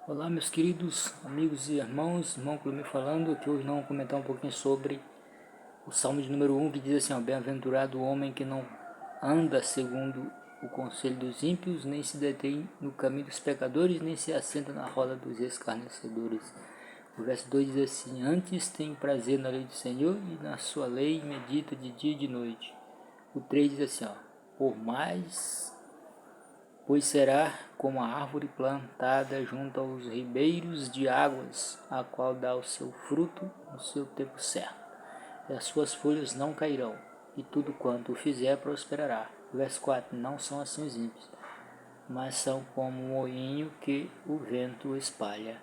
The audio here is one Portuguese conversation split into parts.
Olá, meus queridos amigos e irmãos, irmão Clube falando, que hoje nós vamos comentar um pouquinho sobre o Salmo de número 1, que diz assim, bem-aventurado o homem que não anda segundo o conselho dos ímpios, nem se detém no caminho dos pecadores, nem se assenta na roda dos escarnecedores. O verso 2 diz assim, antes tem prazer na lei do Senhor e na sua lei medita de dia e de noite. O 3 diz assim, pois será como a árvore plantada junto aos ribeiros de águas, a qual dá o seu fruto no seu tempo certo, e as suas folhas não cairão, e tudo quanto o fizer prosperará. Verso 4, não são assim os ímpios, mas são como um moinho que o vento espalha.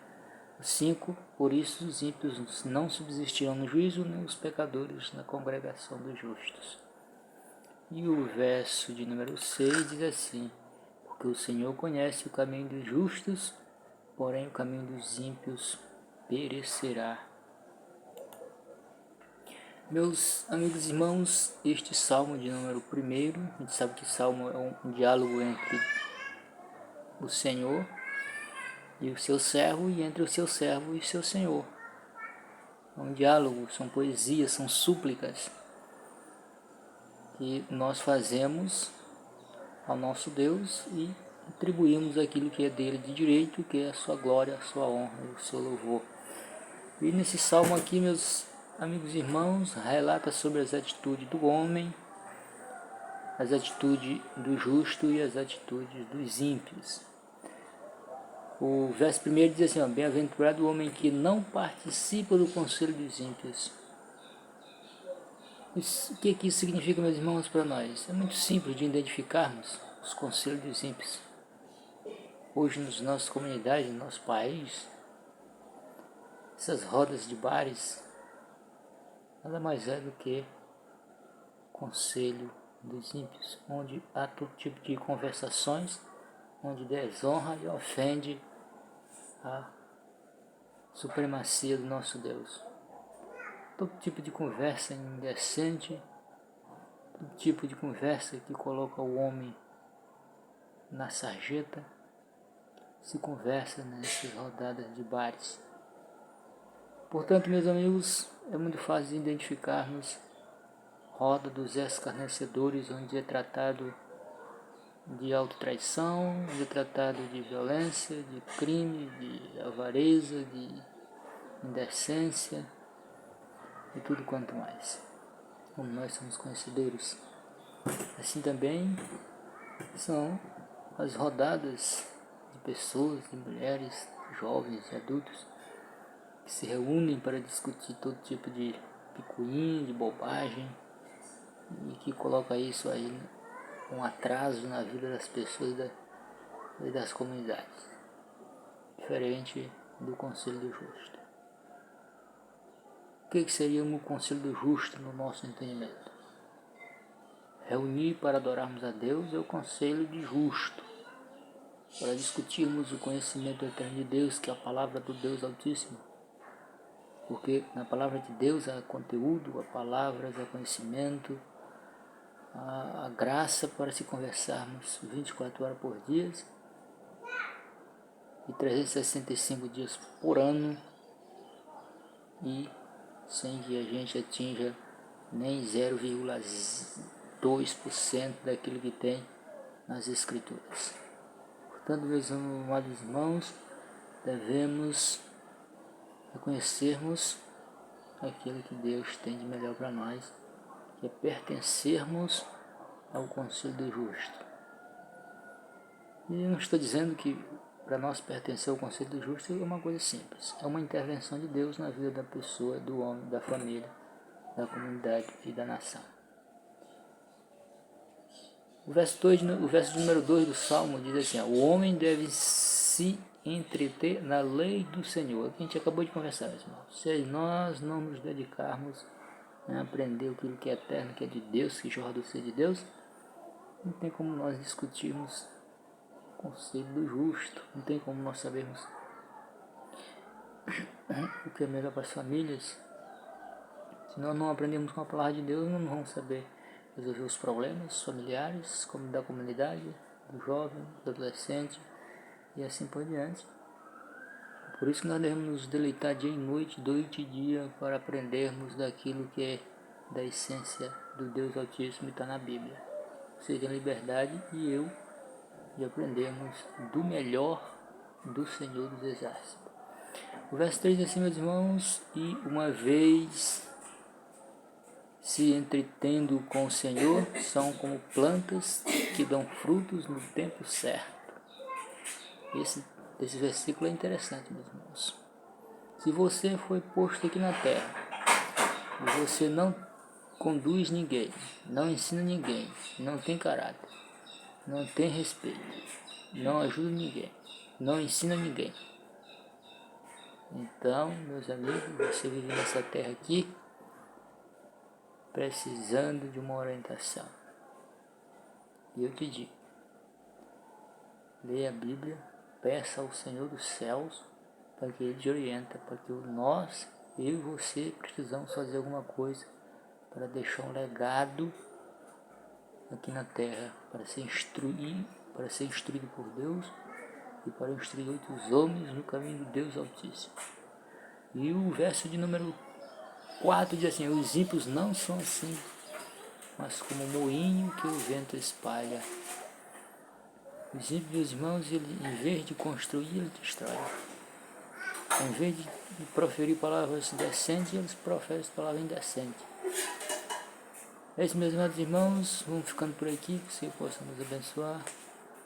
5, por isso os ímpios não subsistirão no juízo, nem os pecadores na congregação dos justos. E o verso de número 6 diz assim, porque o Senhor conhece o caminho dos justos, porém o caminho dos ímpios perecerá. Meus amigos e irmãos, este salmo de número 1, a gente sabe que salmo é um diálogo entre o Senhor e o seu servo, e entre o seu servo e o seu Senhor. É um diálogo, são poesias, são súplicas que nós fazemos ao nosso Deus e atribuímos aquilo que é dele de direito, que é a sua glória, a sua honra e o seu louvor. E nesse salmo aqui, meus amigos e irmãos, relata sobre as atitudes do homem, as atitudes do justo e as atitudes dos ímpios. O verso 1 diz assim, bem-aventurado o homem que não participa do conselho dos ímpios. O que isso significa, meus irmãos, para nós? É muito simples de identificarmos os conselhos dos ímpios. Hoje, nas nossas comunidades, no nosso país, essas rodas de bares nada mais é do que conselho dos ímpios, onde há todo tipo de conversações, onde desonra e ofende a supremacia do nosso Deus. Todo tipo de conversa indecente, todo tipo de conversa que coloca o homem na sarjeta, se conversa nessas rodadas de bares. Portanto, meus amigos, é muito fácil de identificarmos roda dos escarnecedores, onde é tratado de autotraição, onde é tratado de violência, de crime, de avareza, de indecência e tudo quanto mais. Como nós somos conhecedores. Assim também são as rodadas de pessoas, de mulheres, de jovens, de adultos, que se reúnem para discutir todo tipo de picuinha, de bobagem, e que coloca isso aí um atraso na vida das pessoas e das comunidades, diferente do conselho do justo. O que seria um conselho do justo no nosso entendimento? Reunir para adorarmos a Deus é o conselho de justo, para discutirmos o conhecimento eterno de Deus, que é a palavra do Deus Altíssimo. Porque na palavra de Deus há conteúdo, há palavras, há conhecimento, há graça para se conversarmos 24 horas por dia e 365 dias por ano, e sem que a gente atinja nem 0,2% daquilo que tem nas Escrituras. Portanto, meus amados irmãos, devemos reconhecermos aquilo que Deus tem de melhor para nós, que é pertencermos ao conselho do justo. E eu não estou dizendo que para nós pertencer ao conselho do justo é uma coisa simples. É uma intervenção de Deus na vida da pessoa, do homem, da família, da comunidade e da nação. O verso número 2 do Salmo diz assim, o homem deve se entreter na lei do Senhor. Que a gente acabou de conversar, meus irmãos. Se nós não nos dedicarmos a aprender aquilo que é eterno, que é de Deus, que jorra do ser de Deus, não tem como nós discutirmos o conselho do justo, não tem como nós sabermos o que é melhor para as famílias. Se nós não aprendemos com a palavra de Deus, não vamos saber resolver os problemas familiares, como da comunidade, do jovem, do adolescente e assim por diante. Por isso que nós devemos nos deleitar dia e noite e dia, para aprendermos daquilo que é da essência do Deus Altíssimo e está na Bíblia. Seja a liberdade e aprendermos do melhor do Senhor dos Exércitos. O verso 3 assim, meus irmãos, e uma vez se entretendo com o Senhor, são como plantas que dão frutos no tempo certo. Esse versículo é interessante, meus irmãos. Se você foi posto aqui na terra e você não conduz ninguém, não ensina ninguém, não tem caráter, não tem respeito, não ajuda ninguém, não ensina ninguém, então, meus amigos, você vive nessa terra aqui precisando de uma orientação. E eu te digo, leia a Bíblia, peça ao Senhor dos céus para que Ele te oriente, para que nós, eu e você, precisamos fazer alguma coisa para deixar um legado aqui na terra, para ser instruído por Deus e para instruir outros homens no caminho do Deus Altíssimo. E o verso de número 4 diz assim: os ímpios não são assim, mas como o moinho que o vento espalha. Os ímpios, irmãos, ele, em vez de construir, ele destrói. Em vez de proferir palavras decentes, eles proferem palavras indecentes. É isso, meus amados irmãos, vamos ficando por aqui, que o Senhor possa nos abençoar.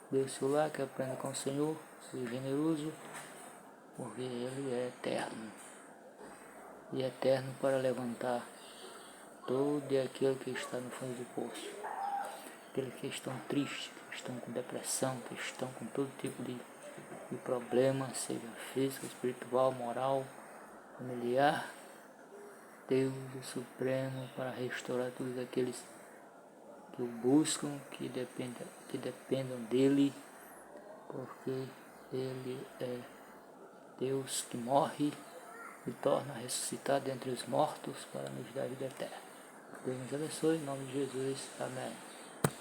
Dê o seu like, aprenda com o Senhor, seja generoso, porque Ele é eterno. E eterno para levantar todo aquele que está no fundo do poço. Aqueles que estão tristes, que estão com depressão, que estão com todo tipo de problema, seja físico, espiritual, moral, familiar. Deus é supremo para restaurar todos aqueles que o buscam, que dependam dele, porque ele é Deus que morre e torna a ressuscitar dentre os mortos para nos dar vida eterna. Deus nos abençoe, em nome de Jesus. Amém.